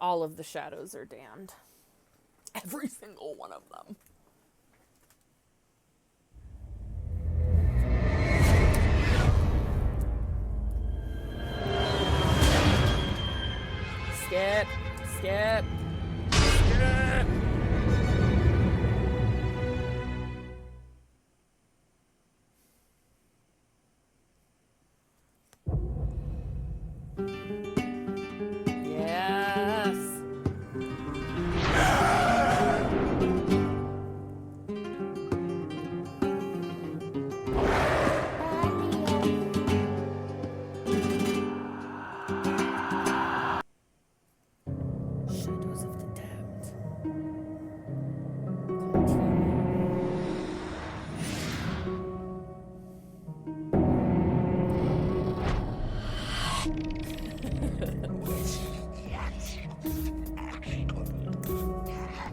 All of the shadows are damned. Every single one of them. Skip. Skip. Skip. Yes. Shadows of the damned.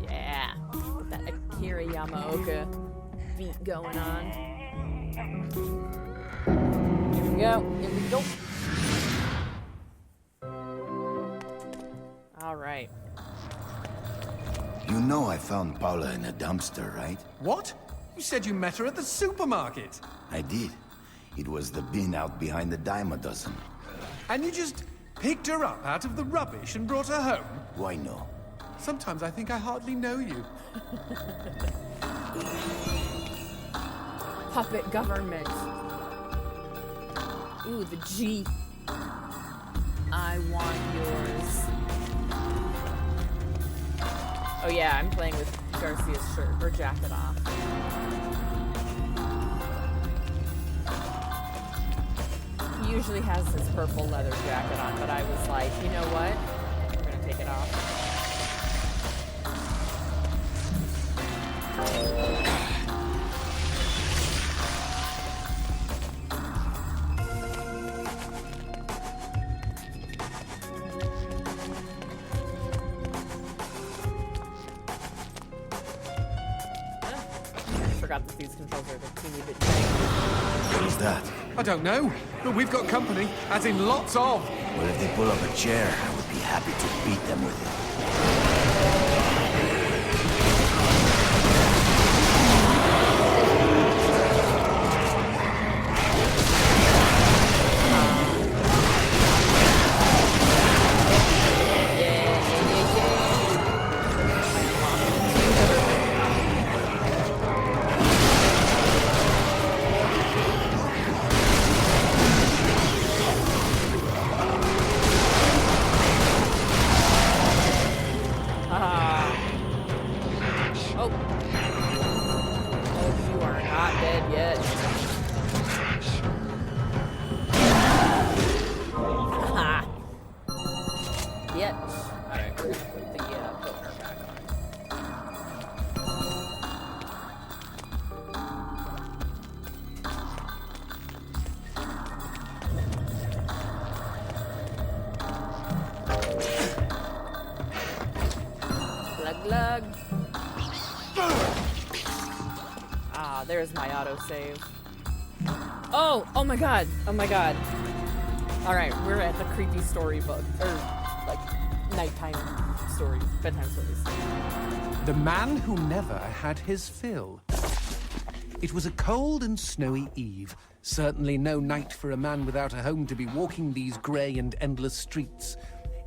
Yeah, that Akira Yamaoka beat going on. Here we go. Here we go. All right. You know I found Paula in a dumpster, right? What? You said you met her at the supermarket. I did. It was the bin out behind the dime a dozen. And you just picked her up out of the rubbish and brought her home? Why no? Sometimes I think I hardly know you. Puppet government. Ooh, the G. I want yours. Oh yeah, I'm playing with Garcia's shirt or jacket off. He usually has his purple leather jacket on, but I was like, you know what? We're gonna take it off. I forgot that these controls are the teeny bit big. What is that? I don't know, but we've got company, as in lots of. Well, if they pull up a chair, I would be happy to beat them with it. Oh. Oh, you are not dead yet. Ha! Yet. Alright, we're gonna put the boner back on. Glug glug. Ah, there's my autosave. Oh my god. Oh my god. Alright, we're at the creepy storybook. Or, like, nighttime stories. Bedtime stories. The man who never had his fill. It was a cold and snowy eve. Certainly no night for a man without a home to be walking these grey and endless streets.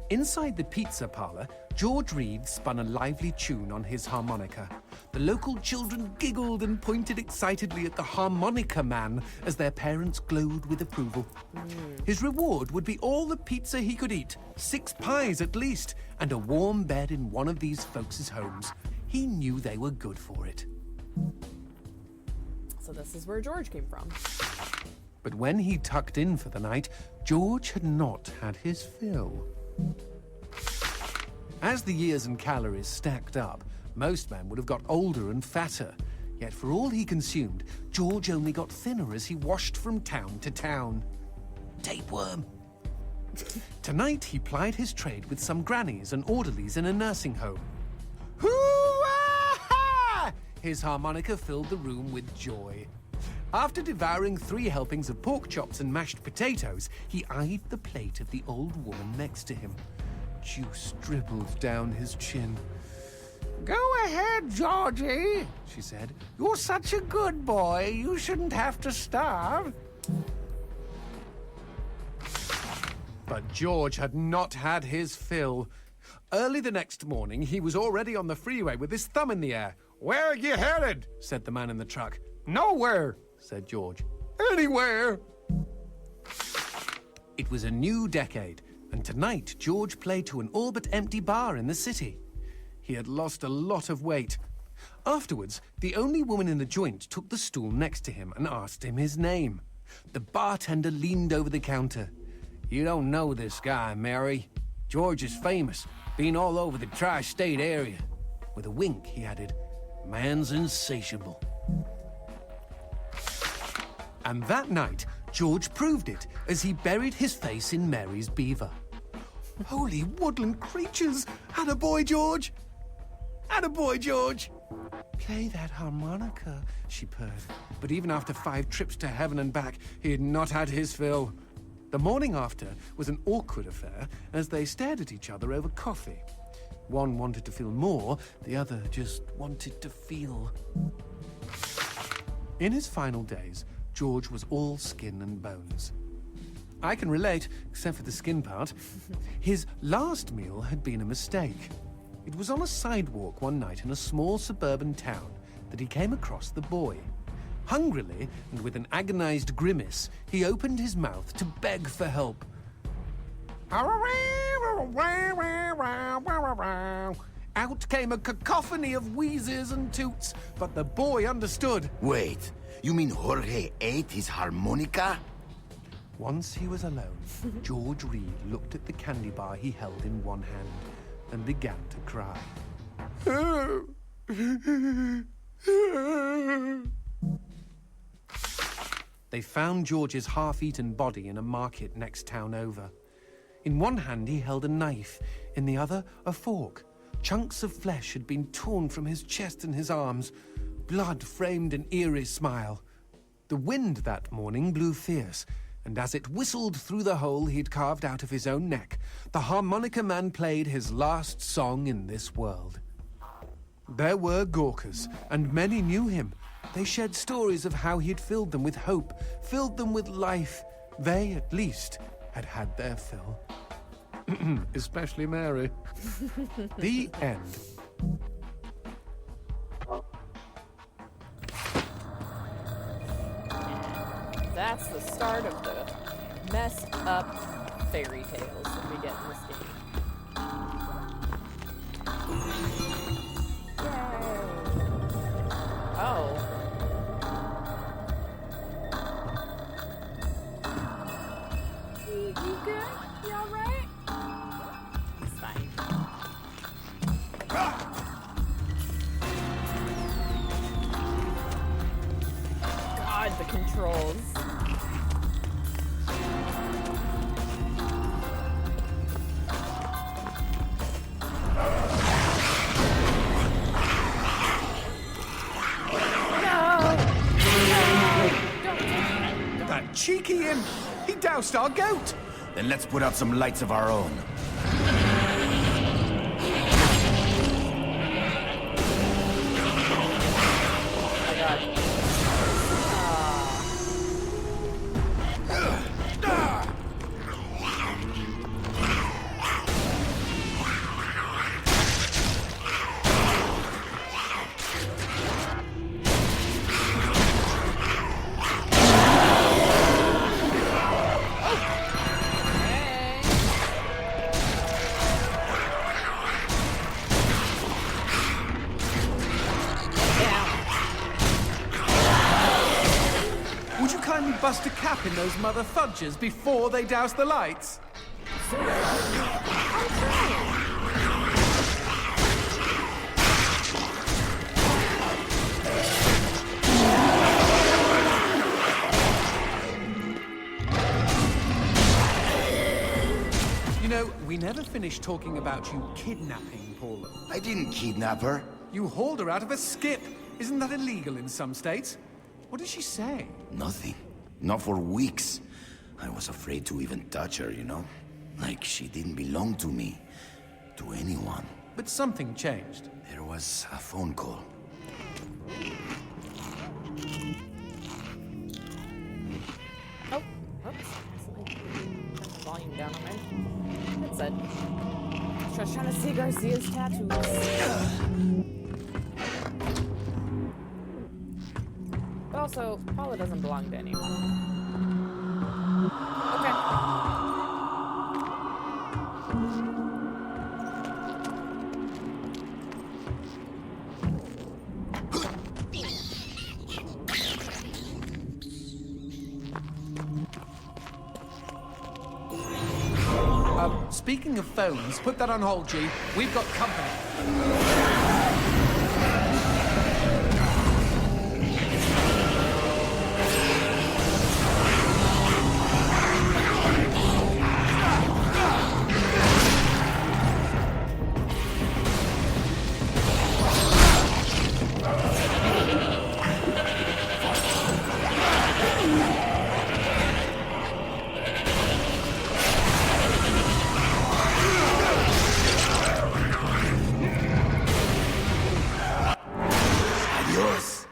Inside the pizza parlor, George Reed spun a lively tune on his harmonica. The local children giggled and pointed excitedly at the harmonica man as their parents glowed with approval. His reward would be all the pizza he could eat, 6 pies at least, and a warm bed in one of these folks' homes. He knew they were good for it. So this is where George came from. But when he tucked in for the night, George had not had his fill. As the years and calories stacked up, most men would have got older and fatter. Yet for all he consumed, George only got thinner as he washed from town to town. Tapeworm. Tonight he plied his trade with some grannies and orderlies in a nursing home. Hoo-ah-ha! His harmonica filled the room with joy. After devouring 3 helpings of pork chops and mashed potatoes, he eyed the plate of the old woman next to him. Juice dribbled down his chin. "Go ahead, Georgie," she said. "You're such a good boy. You shouldn't have to starve." But George had not had his fill. Early the next morning, he was already on the freeway with his thumb in the air. "Where are you headed?" said the man in the truck. "Nowhere," said George. "Anywhere." It was a new decade, and tonight George played to an all but empty bar in the city. He had lost a lot of weight. Afterwards, the only woman in the joint took the stool next to him and asked him his name. The bartender leaned over the counter. "You don't know this guy, Mary. George is famous, been all over the tri-state area." With a wink, he added, "Man's insatiable." And that night, George proved it as he buried his face in Mary's beaver. Holy woodland creatures! Attaboy, George! Attaboy, George! "Play that harmonica," she purred. But even after 5 trips to heaven and back, he had not had his fill. The morning after was an awkward affair as they stared at each other over coffee. One wanted to feel more, the other just wanted to feel. In his final days, George was all skin and bones. I can relate, except for the skin part. His last meal had been a mistake. It was on a sidewalk one night in a small suburban town that he came across the boy. Hungrily, and with an agonized grimace, he opened his mouth to beg for help. Out came a cacophony of wheezes and toots, but the boy understood. Wait, you mean Jorge ate his harmonica? Once he was alone, George Reed looked at the candy bar he held in one hand and began to cry. They found George's half-eaten body in a market next town over. In one hand he held a knife, in the other a fork. Chunks of flesh had been torn from his chest and his arms. Blood framed an eerie smile. The wind that morning blew fierce, and as it whistled through the hole he'd carved out of his own neck, the harmonica man played his last song in this world. There were Gawkers, and many knew him. They shared stories of how he'd filled them with hope, filled them with life. They, at least, had had their fill. Especially Mary. The end. That's the start of the messed up fairy tales that we get in this game. Yay! Oh. You good? You alright? He's fine. God, the controls. That cheeky imp! He doused our goat! Then let's put out some lights of our own. Oh my god. Would you kindly bust a cap in those mother fudges before they douse the lights? You know, we never finished talking about you kidnapping Paula. I didn't kidnap her. You hauled her out of a skip. Isn't that illegal in some states? What did she say? Nothing. Not for weeks. I was afraid to even touch her, you know? Like she didn't belong to me. to anyone. But something changed. There was a phone call. Oh, oops. Turn the volume down on my headset. I was trying to see Garcia's tattoos. But also, Paula doesn't belong to anyone. Okay. Speaking of phones, put that on hold, G. We've got company. Adios.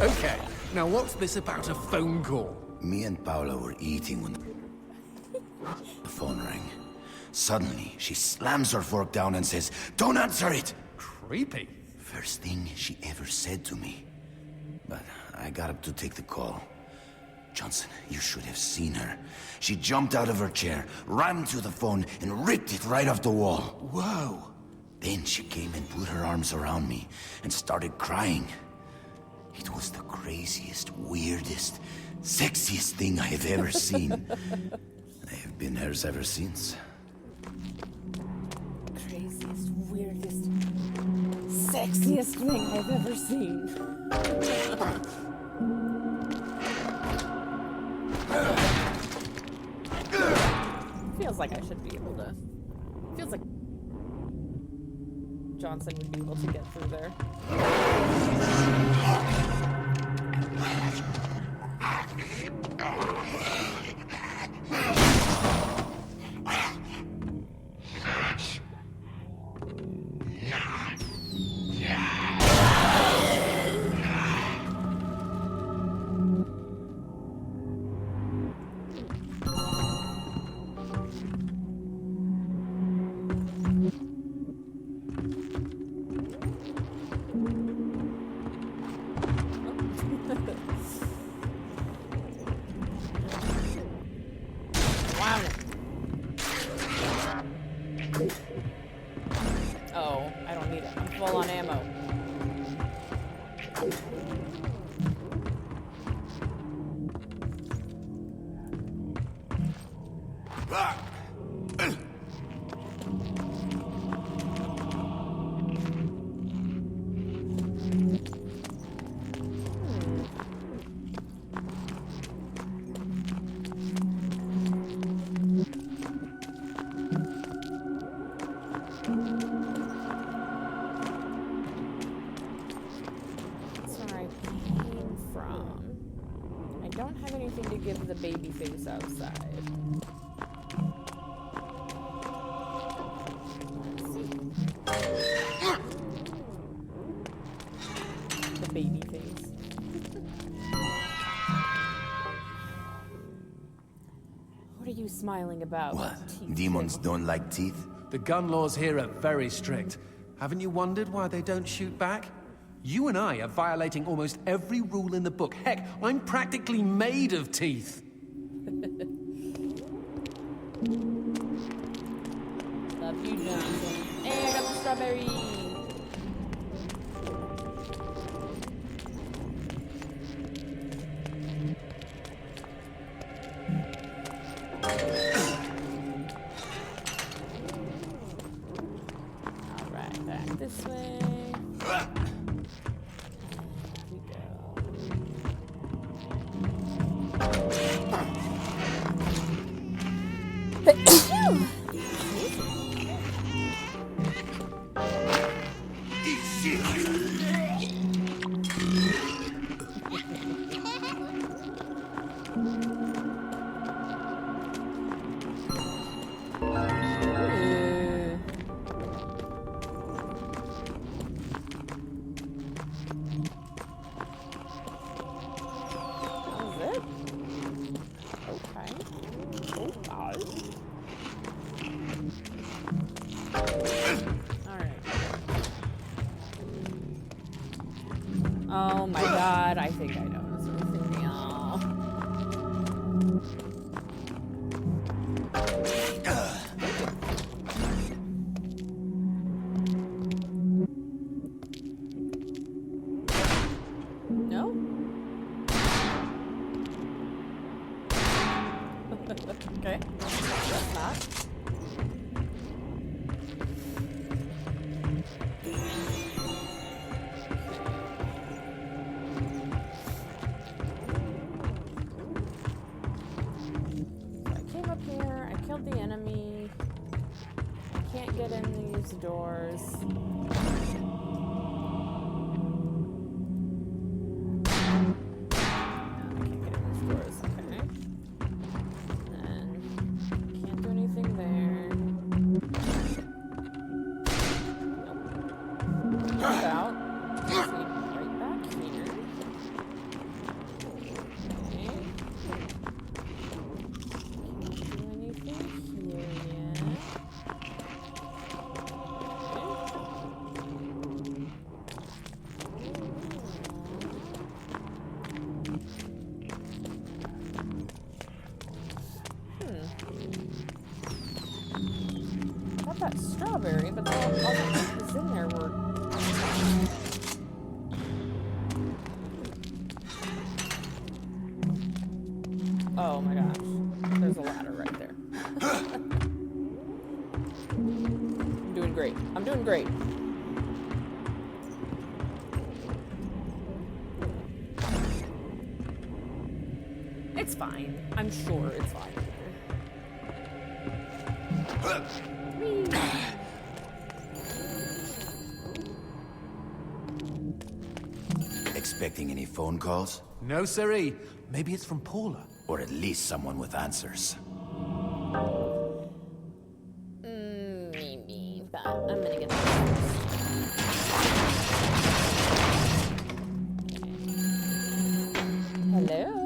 Okay, now what's this about a phone call? Me and Paula were eating when the phone rang. Suddenly, she slams her fork down and says, "Don't answer it!" Creepy. First thing she ever said to me. But I got up to take the call. Johnson, you should have seen her. She jumped out of her chair, ran to the phone, and ripped it right off the wall. Whoa. Then she came and put her arms around me and started crying. It was the craziest, weirdest, sexiest thing I have ever seen. I have been hers ever since. Craziest, weirdest, sexiest thing I've ever seen. Feels like I should be able to. Feels like Johnson would be able to get through there. Oh, I don't need it. I'm full on ammo. don't have anything to give the baby things outside. The baby things. What are you smiling about? What? Teeth Demons too. don't like teeth? The gun laws here are very strict. Haven't you wondered why they don't shoot back? You and I are violating almost every rule in the book. Heck, I'm practically made of teeth. Love you, Johnson. Hey, I got the strawberry. Alright, back this way. There we go. Oh my god, I think I know this one now. No? Okay. That's not. The enemy. I can't get in these doors. I can't get in these doors. Okay. And can't do anything there. Nope. Jump out. Let's see. Right back here. Okay. Got that strawberry, but all that stuff is in there were... Oh my gosh. There's a ladder right there. I'm doing great. I'm doing great. It's fine. I'm sure it's fine. Expecting any phone calls? No, siree. Maybe it's from Paula. Or at least someone with answers. Maybe, but I'm gonna get this. Hello?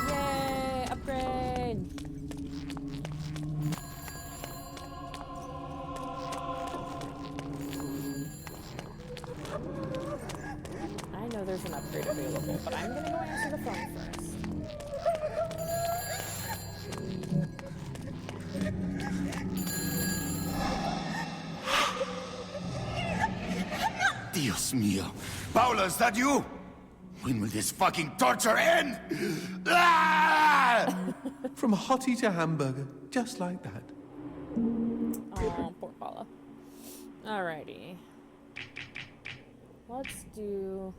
Yay, upgrade! I know there's an upgrade available, but I'm gonna go answer the phone first. Dios mío. Paula, is that you? When will this fucking torture end? Ah! From hottie to hamburger, just like that. Oh, poor Paula. Alrighty. Let's do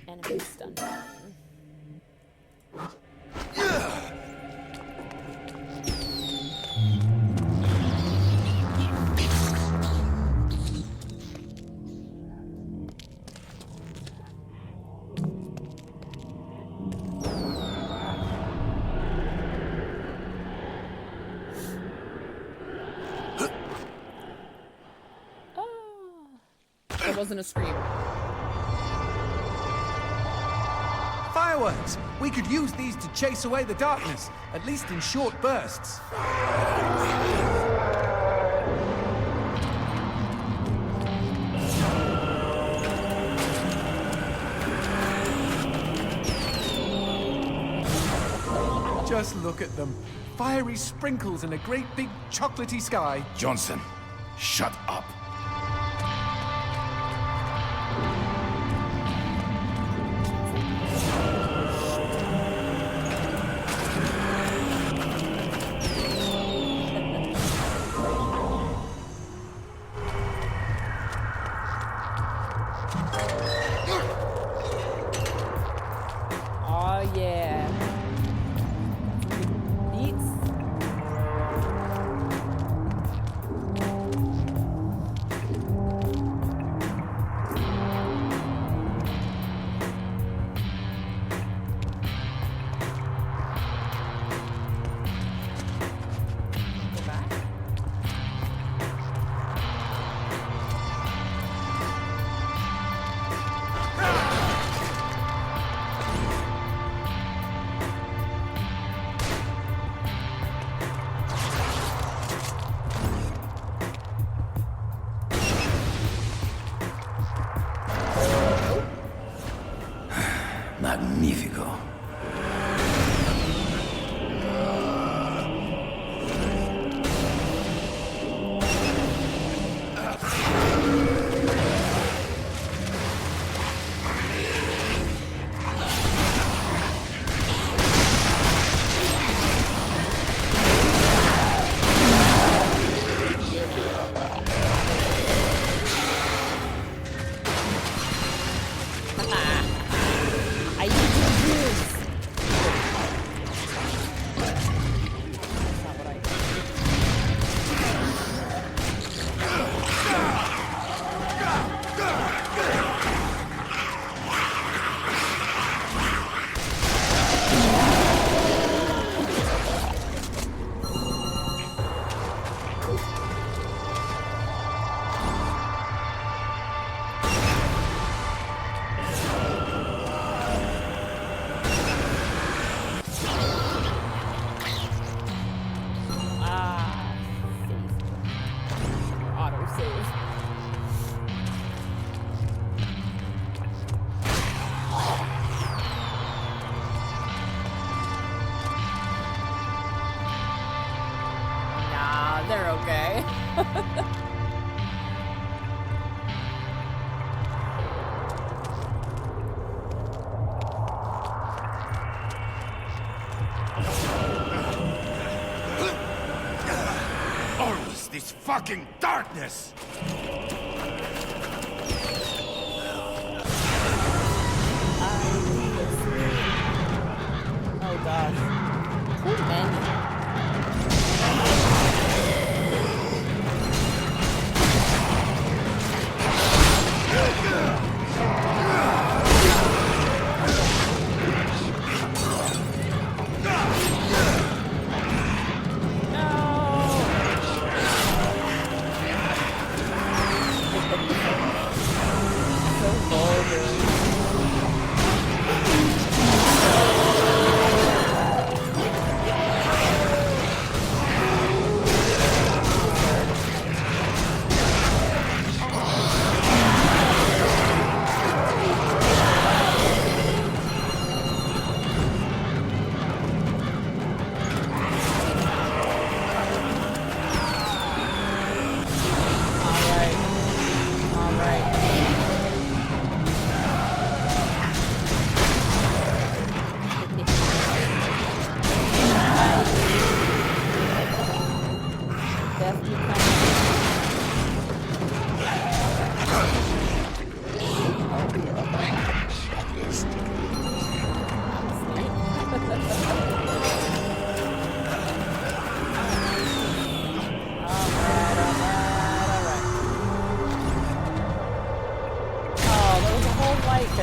enemy stun gun. That wasn't a scream. Fireworks! We could use these to chase away the darkness, at least in short bursts. Just look at them. Fiery sprinkles in a great big chocolatey sky. Johnson, shut up. Oh yeah. Beats. Go back. Magnifico. I need to use. That's not what I. Auto save. Nah, they're okay. Always this fucking darkness! Oh gosh. Too many. So vulgar.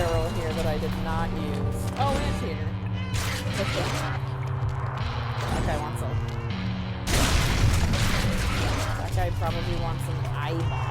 barrel here that I did not use. Oh, anteater. That guy wants a... That guy probably wants an eyeball.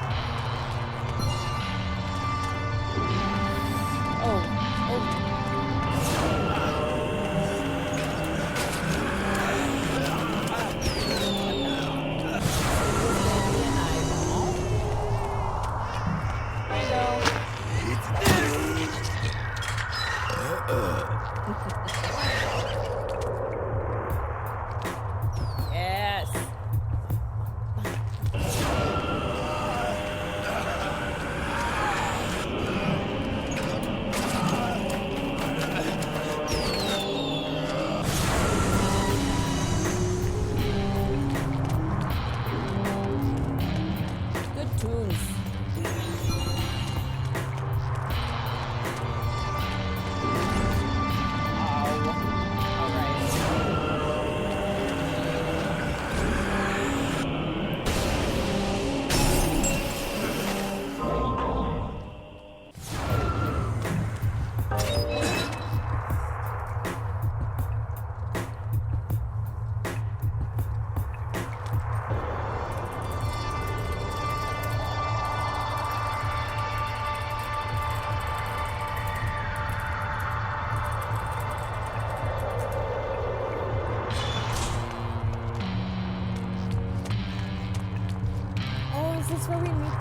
this where we meet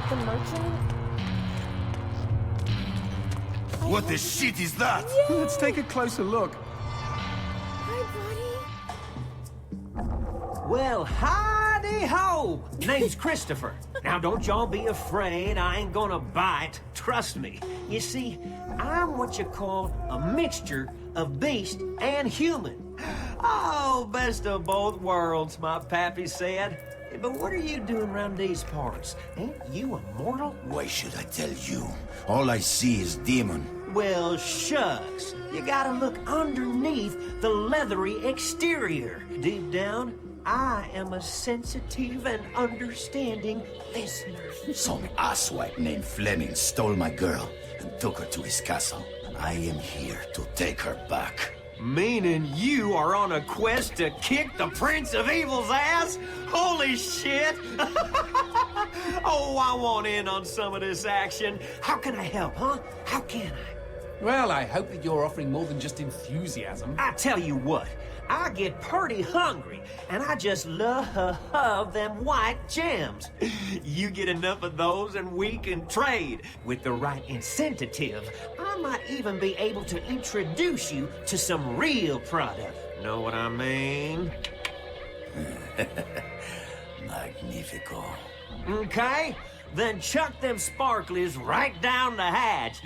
the merchant? What the shit is that? Yeah. Let's take a closer look. Hi, buddy. Well, howdy ho! Name's Christopher. Now, don't y'all be afraid. I ain't gonna bite. Trust me. You see, I'm what you call a mixture of beast and human. Oh, best of both worlds, my pappy said. But what are you doing around these parts? Ain't you a mortal? Why should I tell you? All I see is demon. Well, shucks. You gotta look underneath the leathery exterior. Deep down, I am a sensitive and understanding listener. Some asswipe named Fleming stole my girl and took her to his castle. I am here to take her back. Meaning you are on a quest to kick the Prince of Evil's ass? Holy shit! Oh, I want in on some of this action. How can I help, huh? How can I? Well, I hope that you're offering more than just enthusiasm. I tell you what, I get pretty hungry, and I just love them white gems. You get enough of those and we can trade. With the right incentive, I might even be able to introduce you to some real product. Know what I mean? Magnifico. Okay, then chuck them sparklies right down the hatch.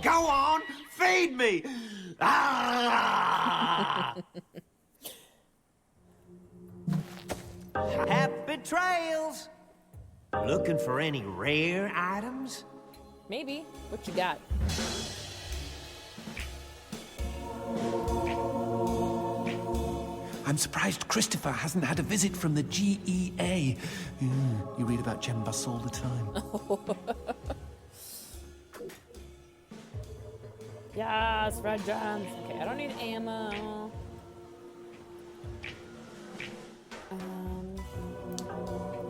Go on, feed me! Ah! Happy trails! Looking for any rare items? Maybe. What you got? I'm surprised Christopher hasn't had a visit from the GEA. You read about gem busts all the time. Yes, red gems. Okay, I don't need ammo.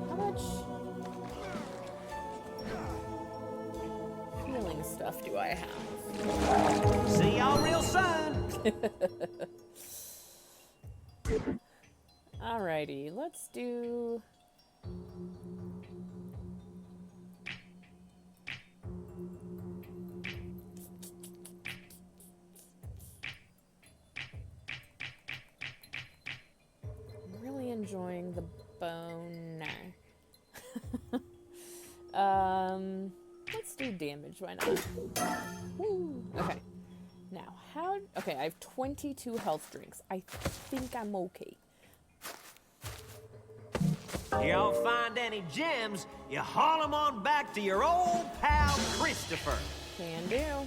How much healing stuff do I have? See y'all real soon! Alrighty, let's do... I'm really enjoying the boner. Let's do damage, why not? Woo. Okay. Now, okay, I have 22 health drinks. I think I'm okay. Y'all find any gems, you haul them on back to your old pal Christopher. Can do.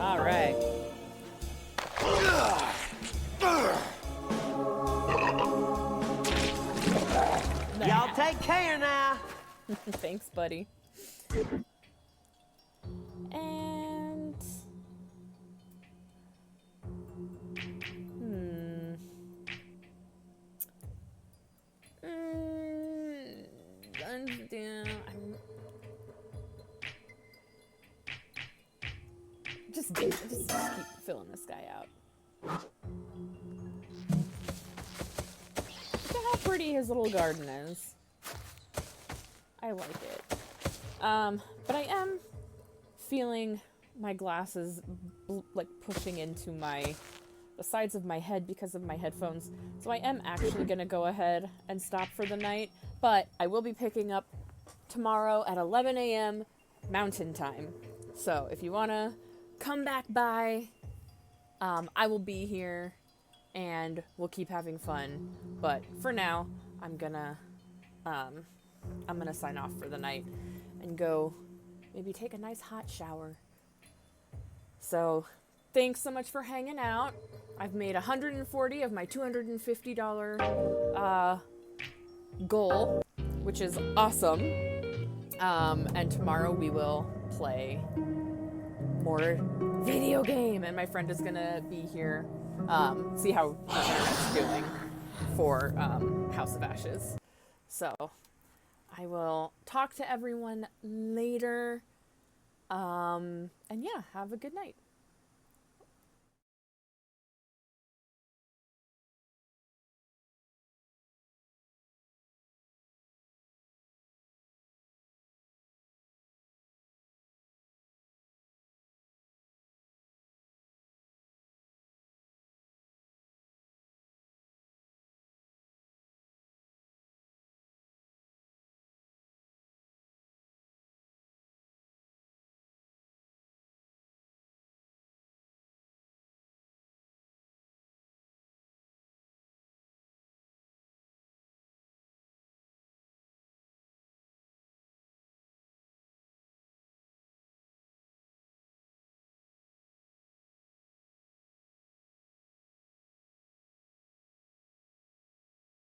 All right. Y'all take care now. Thanks, buddy. And... Just keep filling this guy out. Look at how pretty his little garden is. I like it. But I am feeling my glasses like pushing into the sides of my head because of my headphones. So I am actually gonna go ahead and stop for the night, but I will be picking up tomorrow at 11 a.m. Mountain Time. So if you wanna come back by, I will be here and we'll keep having fun. But for now, I'm gonna sign off for the night and go maybe take a nice hot shower. So thanks so much for hanging out. I've made 140 of my $250 goal, which is awesome. And tomorrow we will play more video game, and my friend is gonna be here, see how the internet's doing for House of Ashes. So I will talk to everyone later. And yeah, have a good night.